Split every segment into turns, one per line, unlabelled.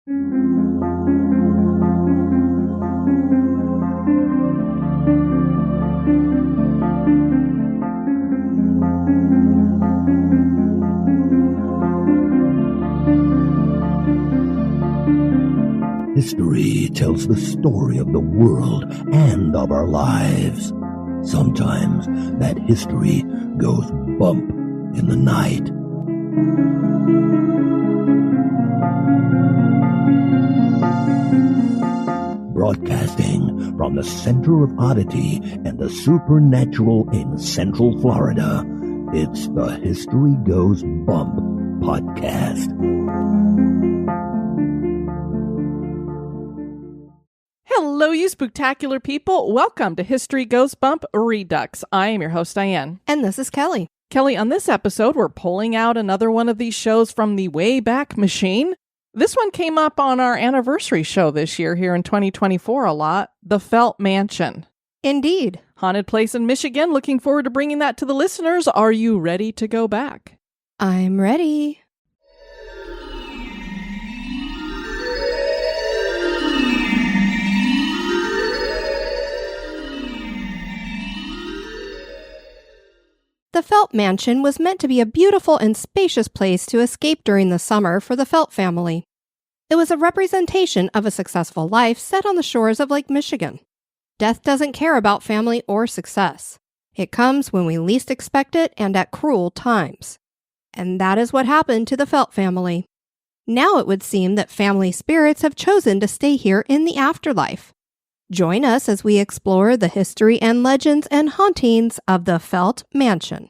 History tells the story of the world and of our lives. Sometimes that history goes bump in the night. Broadcasting from the center of oddity and the supernatural in Central Florida, it's the History Goes Bump podcast.
Hello, you spooktacular people. Welcome to History Goes Bump Redux. I am your host, Diane.
And this is Kelly.
Kelly, on this episode, we're pulling out another one of these shows from the Wayback Machine. This one came up on our anniversary show this year here in 2024 a lot, The Felt Mansion.
Indeed.
Haunted place in Michigan. Looking forward to bringing that to the listeners. Are you ready to go back?
I'm ready. The Felt Mansion was meant to be a beautiful and spacious place to escape during the summer for the Felt family. It was a representation of a successful life set on the shores of Lake Michigan. Death doesn't care about family or success. It comes when we least expect it and at cruel times. And that is what happened to the Felt family. Now it would seem that family spirits have chosen to stay here in the afterlife. Join us as we explore the history and legends and hauntings of the Felt Mansion.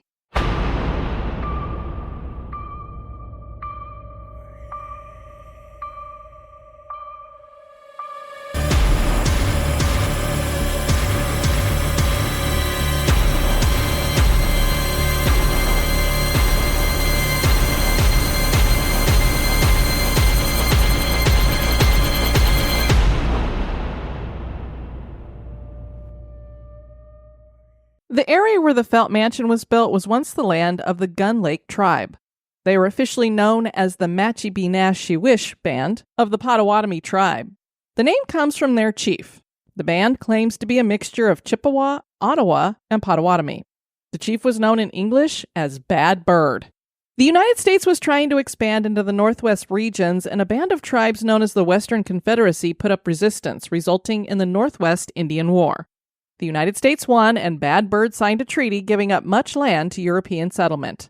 The area where the Felt Mansion was built was once the land of the Gun Lake tribe. They were officially known as the Matchi-Be-Nash-She-Wish Band of the Potawatomi tribe. The name comes from their chief. The band claims to be a mixture of Chippewa, Ottawa, and Potawatomi. The chief was known in English as Bad Bird. The United States was trying to expand into the Northwest regions, and a band of tribes known as the Western Confederacy put up resistance, resulting in the Northwest Indian War. The United States won, and Bad Bird signed a treaty giving up much land to European settlement.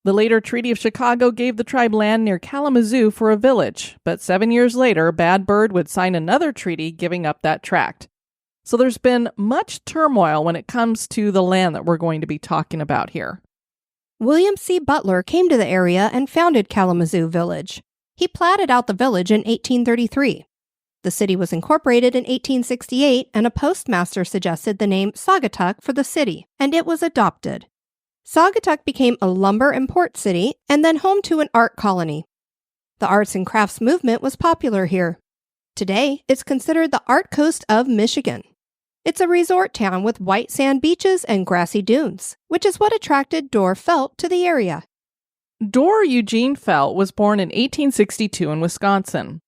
The later Treaty of Chicago gave the tribe land near Kalamazoo for a village, but 7 years later, Bad Bird would sign another treaty giving up that tract. So there's been much turmoil when it comes to the land that we're going to be talking about here.
William C. Butler came to the area and founded Kalamazoo Village. He platted out the village in 1833. The city was incorporated in 1868, and a postmaster suggested the name Saugatuck for the city, and it was adopted. Saugatuck became a lumber and port city, and then home to an art colony. The arts and crafts movement was popular here. Today, it's considered the art coast of Michigan. It's a resort town with white sand beaches and grassy dunes, which is what attracted Dorr Felt to the area.
Dorr Eugene Felt was born in 1862 in Wisconsin.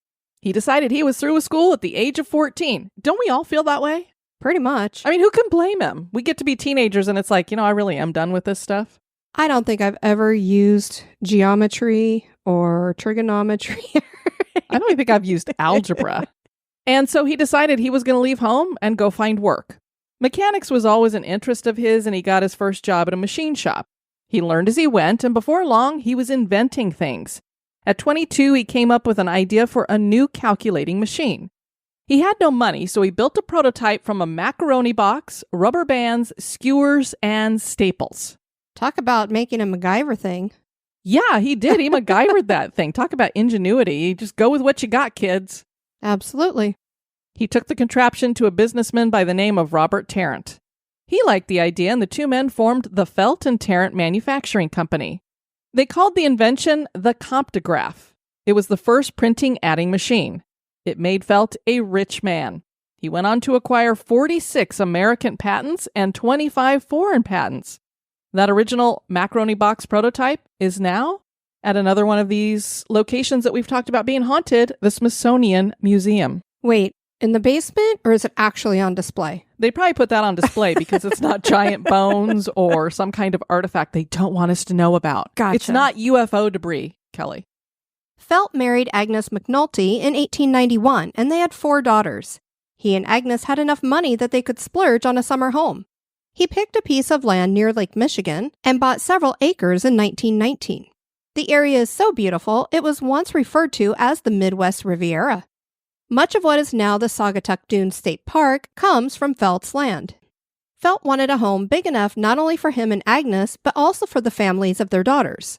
He decided he was through with school at the age of 14. Don't we all feel that way?
Pretty much.
I mean, who can blame him? We get to be teenagers and it's like, I really am done with this stuff.
I don't think I've ever used geometry or trigonometry.
I don't even think I've used algebra. And so he decided he was going to leave home and go find work. Mechanics was always an interest of his, and he got his first job at a machine shop. He learned as he went, and before long, he was inventing things. At 22, he came up with an idea for a new calculating machine. He had no money, so he built a prototype from a macaroni box, rubber bands, skewers, and staples.
Talk about making a MacGyver thing.
Yeah, he did. He MacGyvered that thing. Talk about ingenuity. Just go with what you got, kids.
Absolutely.
He took the contraption to a businessman by the name of Robert Tarrant. He liked the idea, and the two men formed the Felt and Tarrant Manufacturing Company. They called the invention the Comptograph. It was the first printing adding machine. It made Felt a rich man. He went on to acquire 46 American patents and 25 foreign patents. That original macaroni box prototype is now at another one of these locations that we've talked about being haunted, the Smithsonian Museum.
Wait, in the basement, or is it actually on display?
They probably put that on display because it's not giant bones or some kind of artifact they don't want us to know about.
Gotcha.
It's not UFO debris, Kelly.
Felt married Agnes McNulty in 1891, and they had 4 daughters. He and Agnes had enough money that they could splurge on a summer home. He picked a piece of land near Lake Michigan and bought several acres in 1919. The area is so beautiful, it was once referred to as the Midwest Riviera. Much of what is now the Saugatuck Dunes State Park comes from Felt's land. Felt wanted a home big enough not only for him and Agnes, but also for the families of their daughters.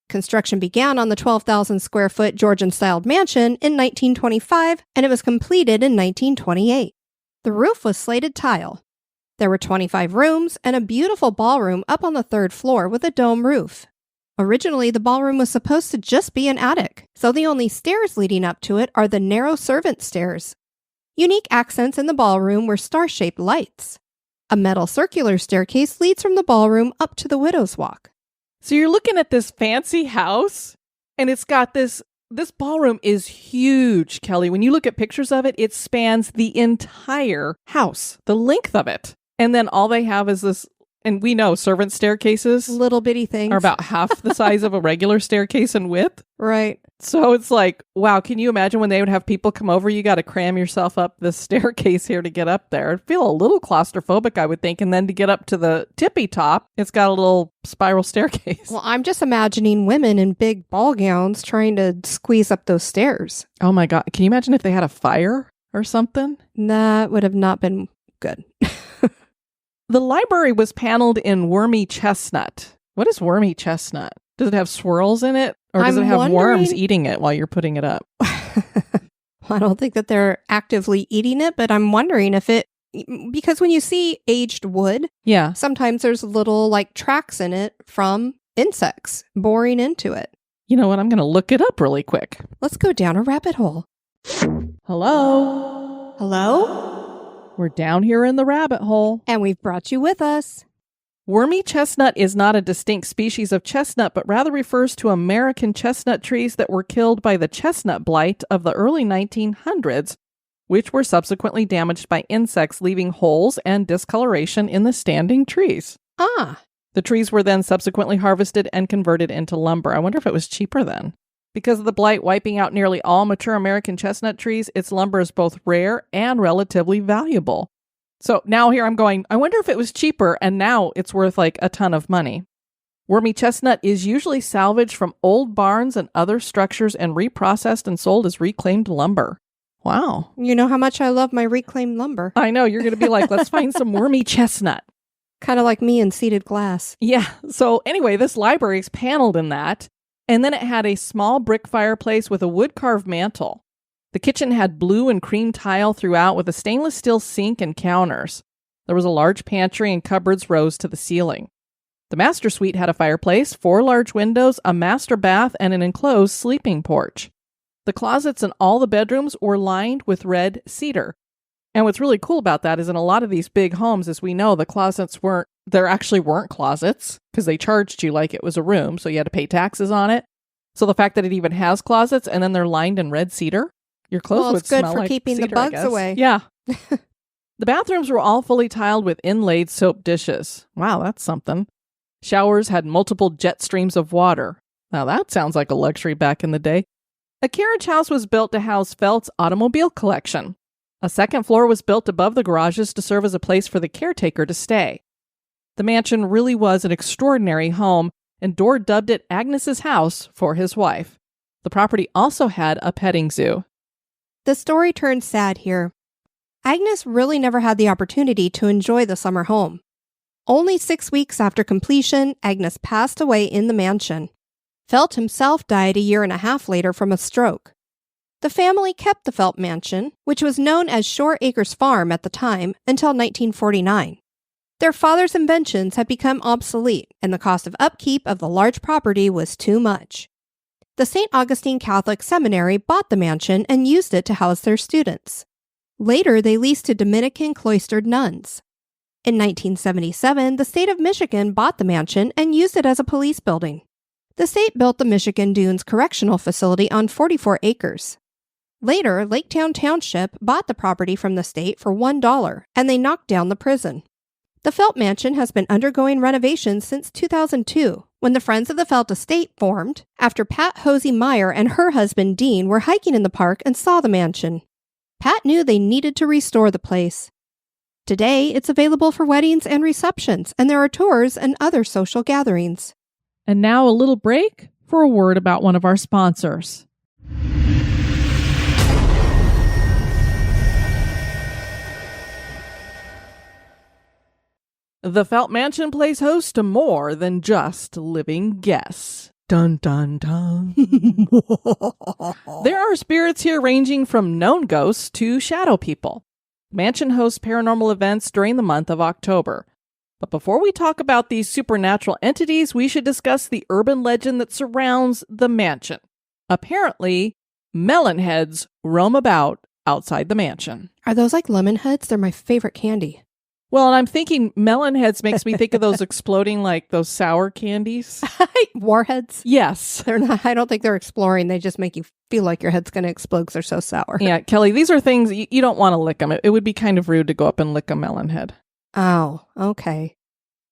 Construction began on the 12,000 square foot Georgian-styled mansion in 1925, and it was completed in 1928. The roof was slated tile. There were 25 rooms and a beautiful ballroom up on the 3rd floor with a dome roof. Originally, the ballroom was supposed to just be an attic, so the only stairs leading up to it are the narrow servant stairs. Unique accents in the ballroom were star-shaped lights. A metal circular staircase leads from the ballroom up to the Widow's Walk.
So you're looking at this fancy house, and it's got this ballroom is huge, Kelly. When you look at pictures of it, it spans the entire house, the length of it. And then all they have is this, and we know servant staircases
Little bitty things.
are about half the size of a regular staircase in width.
Right.
So it's like, wow, can you imagine when they would have people come over? You got to cram yourself up this staircase here to get up there. It'd feel a little claustrophobic, I would think. And then to get up to the tippy top, it's got a little spiral staircase.
Well, I'm just imagining women in big ball gowns trying to squeeze up those stairs.
Oh my God. Can you imagine if they had a fire or something?
That would have not been good.
The library was paneled in wormy chestnut. What is wormy chestnut? Does it have swirls in it? Or does it have worms eating it while you're putting it up?
I don't think that they're actively eating it, but I'm wondering if because when you see aged wood,
yeah,
sometimes there's little like tracks in it from insects boring into it.
You know what? I'm going to look it up really quick.
Let's go down a rabbit hole.
Hello?
Hello?
We're down here in the rabbit hole.
And we've brought you with us.
Wormy chestnut is not a distinct species of chestnut, but rather refers to American chestnut trees that were killed by the chestnut blight of the early 1900s, which were subsequently damaged by insects, leaving holes and discoloration in the standing trees.
Ah.
The trees were then subsequently harvested and converted into lumber. I wonder if it was cheaper then. Because of the blight wiping out nearly all mature American chestnut trees, its lumber is both rare and relatively valuable. So now here I'm going, I wonder if it was cheaper, and now it's worth like a ton of money. Wormy chestnut is usually salvaged from old barns and other structures and reprocessed and sold as reclaimed lumber. Wow.
You know how much I love my reclaimed lumber.
I know, you're going to be like, let's find some wormy chestnut.
Kind of like me in seeded glass.
Yeah. So anyway, this library is paneled in that. And then it had a small brick fireplace with a wood-carved mantel. The kitchen had blue and cream tile throughout with a stainless steel sink and counters. There was a large pantry and cupboards rose to the ceiling. The master suite had a fireplace, 4 large windows, a master bath, and an enclosed sleeping porch. The closets in all the bedrooms were lined with red cedar. And what's really cool about that is in a lot of these big homes, as we know, the closets there actually weren't closets because they charged you like it was a room, so you had to pay taxes on it. So the fact that it even has closets and then they're lined in red cedar, your clothes would smell like cedar,
good for keeping the bugs away.
Yeah. The bathrooms were all fully tiled with inlaid soap dishes. Wow, that's something. Showers had multiple jet streams of water. Now that sounds like a luxury back in the day. A carriage house was built to house Felt's automobile collection. A second floor was built above the garages to serve as a place for the caretaker to stay. The mansion really was an extraordinary home, and Dorr dubbed it Agnes's house for his wife. The property also had a petting zoo.
The story turns sad here. Agnes really never had the opportunity to enjoy the summer home. Only 6 weeks after completion, Agnes passed away in the mansion. Felt himself died a year and a half later from a stroke. The family kept the Felt mansion, which was known as Shore Acres Farm at the time, until 1949. Their father's inventions had become obsolete, and the cost of upkeep of the large property was too much. The St. Augustine Catholic Seminary bought the mansion and used it to house their students. Later, they leased to Dominican cloistered nuns. In 1977, the state of Michigan bought the mansion and used it as a police building. The state built the Michigan Dunes Correctional Facility on 44 acres. Later, Laketown Township bought the property from the state for $1, and they knocked down the prison. The Felt Mansion has been undergoing renovations since 2002, when the Friends of the Felt Estate formed after Pat Hosey Meyer and her husband Dean were hiking in the park and saw the mansion. Pat knew they needed to restore the place. Today, it's available for weddings and receptions, and there are tours and other social gatherings.
And now a little break for a word about one of our sponsors. The Felt Mansion plays host to more than just living guests. Dun, dun, dun. There are spirits here ranging from known ghosts to shadow people. The mansion hosts paranormal events during the month of October. But before we talk about these supernatural entities, we should discuss the urban legend that surrounds the mansion. Apparently, melon heads roam about outside the mansion.
Are those like lemon heads? They're my favorite candy.
Well, and I'm thinking melon heads makes me think of those exploding, like those sour candies.
Warheads?
Yes.
They're not. I don't think they're exploring. They just make you feel like your head's going to explode because they're so sour.
Yeah, Kelly, these are things you don't want to lick them. It would be kind of rude to go up and lick a melon head.
Oh, okay.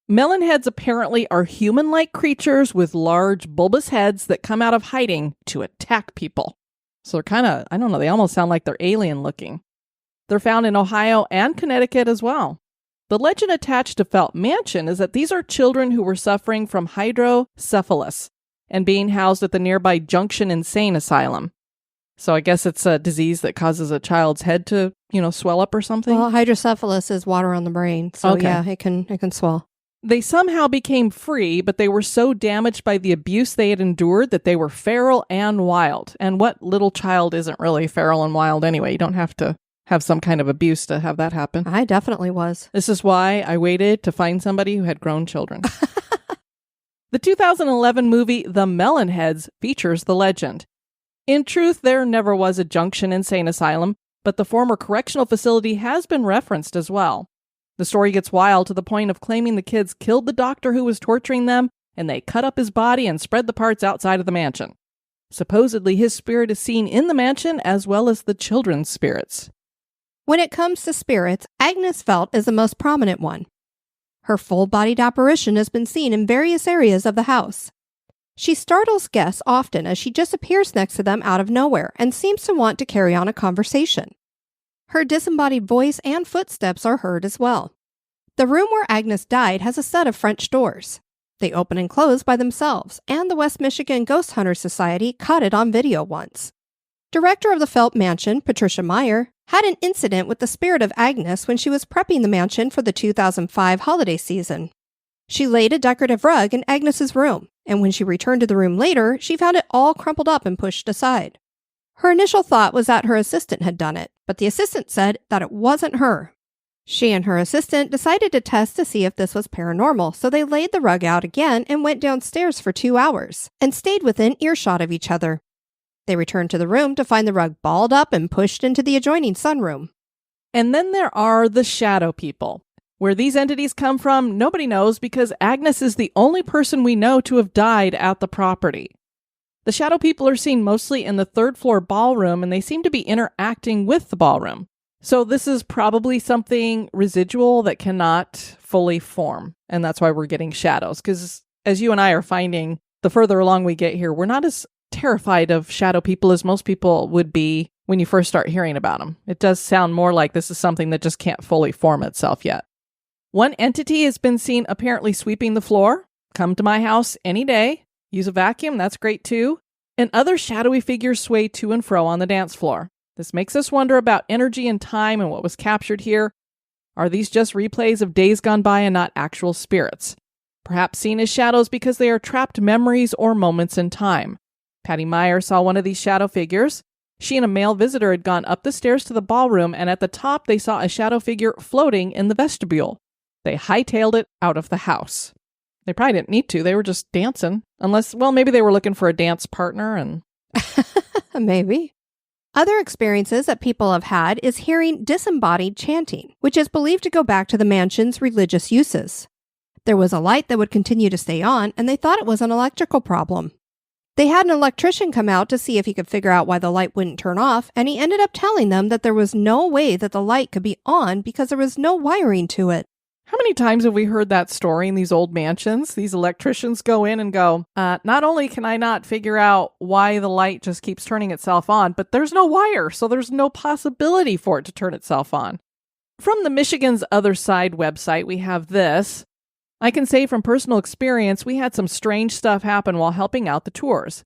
Melon heads apparently are human-like creatures with large bulbous heads that come out of hiding to attack people. So they're kind of, I don't know, they almost sound like they're alien looking. They're found in Ohio and Connecticut as well. The legend attached to Felt Mansion is that these are children who were suffering from hydrocephalus and being housed at the nearby Junction Insane Asylum. So I guess it's a disease that causes a child's head to, swell up or something.
Well, hydrocephalus is water on the brain. So
Okay.
Yeah, it can swell.
They somehow became free, but they were so damaged by the abuse they had endured that they were feral and wild. And what little child isn't really feral and wild anyway? You don't have to have some kind of abuse to have that happen.
I definitely was.
This is why I waited to find somebody who had grown children. The 2011 movie The Melonheads features the legend. In truth, there never was a Junction Insane Asylum, but the former correctional facility has been referenced as well. The story gets wild to the point of claiming the kids killed the doctor who was torturing them, and they cut up his body and spread the parts outside of the mansion. Supposedly, his spirit is seen in the mansion as well as the children's spirits.
When it comes to spirits, Agnes Felt is the most prominent one. Her full-bodied apparition has been seen in various areas of the house. She startles guests often as she just appears next to them out of nowhere and seems to want to carry on a conversation. Her disembodied voice and footsteps are heard as well. The room where Agnes died has a set of French doors. They open and close by themselves, and the West Michigan Ghost Hunters Society caught it on video once. Director of the Felt Mansion, Patricia Meyer, had an incident with the spirit of Agnes when she was prepping the mansion for the 2005 holiday season. She laid a decorative rug in Agnes's room, and when she returned to the room later, she found it all crumpled up and pushed aside. Her initial thought was that her assistant had done it, but the assistant said that it wasn't her. She and her assistant decided to test to see if this was paranormal, so they laid the rug out again and went downstairs for 2 hours, and stayed within earshot of each other. They returned to the room to find the rug balled up and pushed into the adjoining sunroom.
And then there are the shadow people. Where these entities come from, nobody knows because Agnes is the only person we know to have died at the property. The shadow people are seen mostly in the third-floor ballroom, and they seem to be interacting with the ballroom. So this is probably something residual that cannot fully form, and that's why we're getting shadows. Because as you and I are finding, the further along we get here, we're not as terrified of shadow people as most people would be when you first start hearing about them. It does sound more like this is something that just can't fully form itself yet. One entity has been seen apparently sweeping the floor. Come to my house any day. Use a vacuum, that's great too. And other shadowy figures sway to and fro on the dance floor. This makes us wonder about energy and time and what was captured here. Are these just replays of days gone by and not actual spirits? Perhaps seen as shadows because they are trapped memories or moments in time. Patty Meyer saw one of these shadow figures. She and a male visitor had gone up the stairs to the ballroom, and at the top they saw a shadow figure floating in the vestibule. They hightailed it out of the house. They probably didn't need to. They were just dancing. Unless, well, maybe they were looking for a dance partner and...
Maybe. Other experiences that people have had is hearing disembodied chanting, which is believed to go back to the mansion's religious uses. There was a light that would continue to stay on, and they thought it was an electrical problem. They had an electrician come out to see if he could figure out why the light wouldn't turn off, and he ended up telling them that there was no way that the light could be on because there was no wiring to it.
How many times have we heard that story in these old mansions? These electricians go in and go, not only can I not figure out why the light just keeps turning itself on, but there's no wire, so there's no possibility for it to turn itself on. From the Michigan's Other Side website, we have this. I can say from personal experience, we had some strange stuff happen while helping out the tours.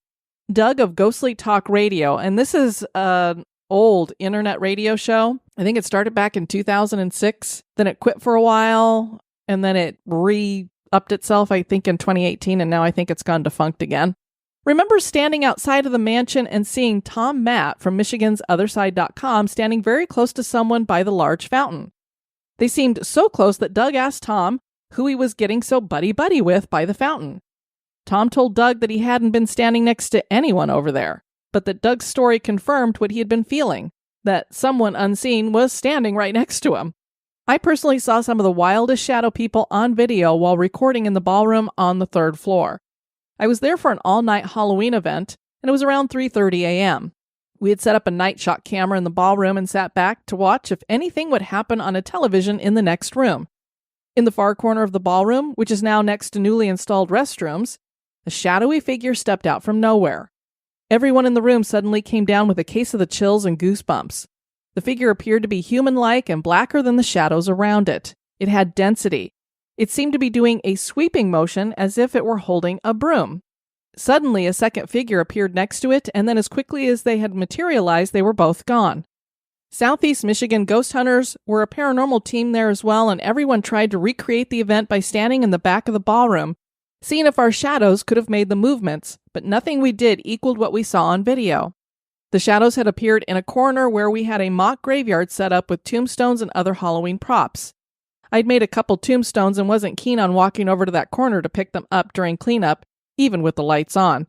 Doug of Ghostly Talk Radio, and this is an old internet radio show. I think it started back in 2006. Then it quit for a while, and then it re-upped itself, I think, in 2018, and now I think it's gone defunct again. Remember standing outside of the mansion and seeing Tom Matt from MichigansOtherSide.com standing very close to someone by the large fountain. They seemed so close that Doug asked Tom who he was getting so buddy-buddy with by the fountain. Tom told Doug that he hadn't been standing next to anyone over there, but that Doug's story confirmed what he had been feeling, that someone unseen was standing right next to him. I personally saw some of the wildest shadow people on video while recording in the ballroom on the 3rd floor. I was there for an all-night Halloween event, and it was around 3:30 a.m. We had set up a night shot camera in the ballroom and sat back to watch if anything would happen on a television in the next room. In the far corner of the ballroom, which is now next to newly installed restrooms, a shadowy figure stepped out from nowhere. Everyone in the room suddenly came down with a case of the chills and goosebumps. The figure appeared to be human-like and blacker than the shadows around it. It had density. It seemed to be doing a sweeping motion as if it were holding a broom. Suddenly, a second figure appeared next to it, and then as quickly as they had materialized, they were both gone. Southeast Michigan Ghost Hunters were a paranormal team there as well, and everyone tried to recreate the event by standing in the back of the ballroom, seeing if our shadows could have made the movements, but nothing we did equaled what we saw on video. The shadows had appeared in a corner where we had a mock graveyard set up with tombstones and other Halloween props. I'd made a couple tombstones and wasn't keen on walking over to that corner to pick them up during cleanup, even with the lights on.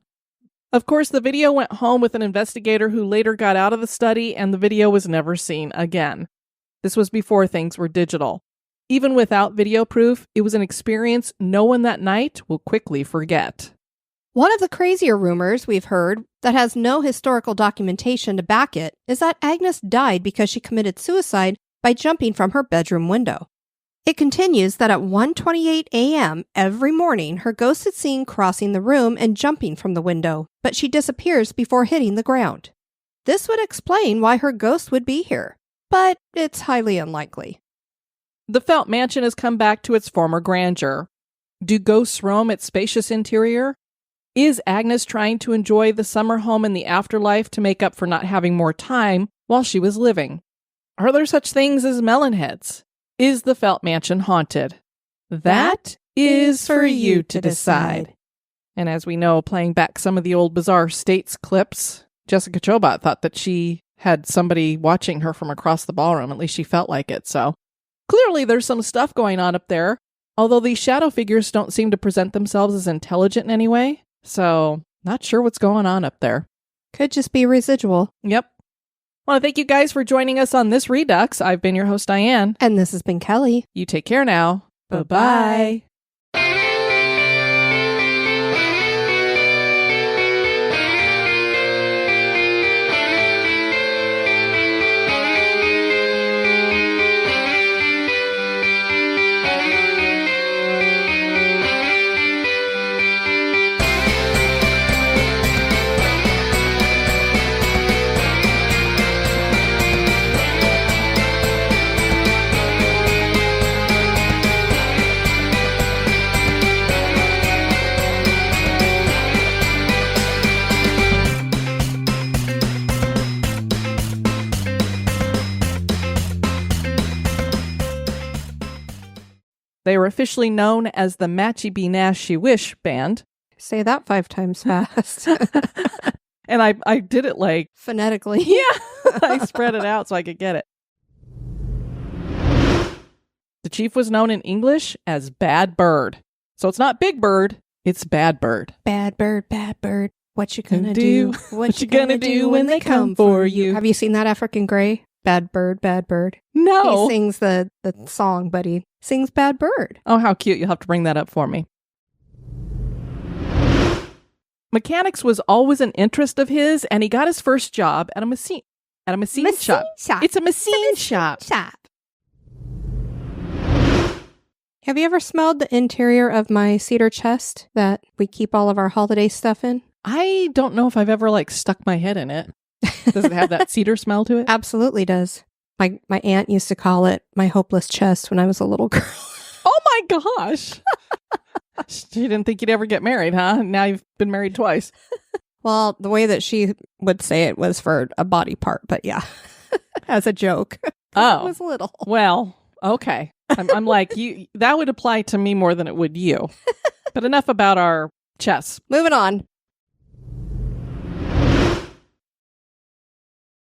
Of course, the video went home with an investigator who later got out of the study, and the video was never seen again. This was before things were digital. Even without video proof, it was an experience no one that night will quickly forget.
One of the crazier rumors we've heard that has no historical documentation to back it is that Agnes died because she committed suicide by jumping from her bedroom window. It continues that at 1:28 a.m. every morning, her ghost is seen crossing the room and jumping from the window, but she disappears before hitting the ground. This would explain why her ghost would be here, but it's highly unlikely.
The Felt Mansion has come back to its former grandeur. Do ghosts roam its spacious interior? Is Agnes trying to enjoy the summer home in the afterlife to make up for not having more time while she was living? Are there such things as melonheads? Is the Felt Mansion haunted? That is for you to decide. And as we know, playing back some of the old Bizarre States clips, Jessica Chobot thought that she had somebody watching her from across the ballroom. At least she felt like it. So clearly there's some stuff going on up there, although these shadow figures don't seem to present themselves as intelligent in any way. So not sure what's going on up there.
Could just be residual.
Yep. I want to thank you guys for joining us on this Redux. I've been your host, Diane.
And this has been Kelly.
You take care now. Bye-bye. They were officially known as the Matchy Be Nashy Wish Band.
Say that 5 times fast.
And I did it like...
phonetically.
Yeah, I spread it out so I could get it. The chief was known in English as Bad Bird. So it's not Big Bird, it's Bad Bird.
Bad bird, what you gonna do?
What you gonna do when they come for you?
Have you seen that African Grey? Bad Bird, Bad Bird.
No.
He sings the song, but he sings Bad Bird.
Oh, how cute. You'll have to bring that up for me. Mechanics was always an interest of his, and he got his first job at a machine shop. It's a machine shop.
Have you ever smelled the interior of my cedar chest that we keep all of our holiday stuff in?
I don't know if I've ever stuck my head in it. Does it have that cedar smell to it?
Absolutely does. My aunt used to call it my hopeless chest when I was a little girl.
Oh my gosh. She didn't think you'd ever get married, huh? Now you've been married twice.
Well, the way that she would say it was for a body part, but yeah, as a joke.
Oh.
It was little.
Well, okay. I'm like, that would apply to me more than it would you. But enough about our chests.
Moving on.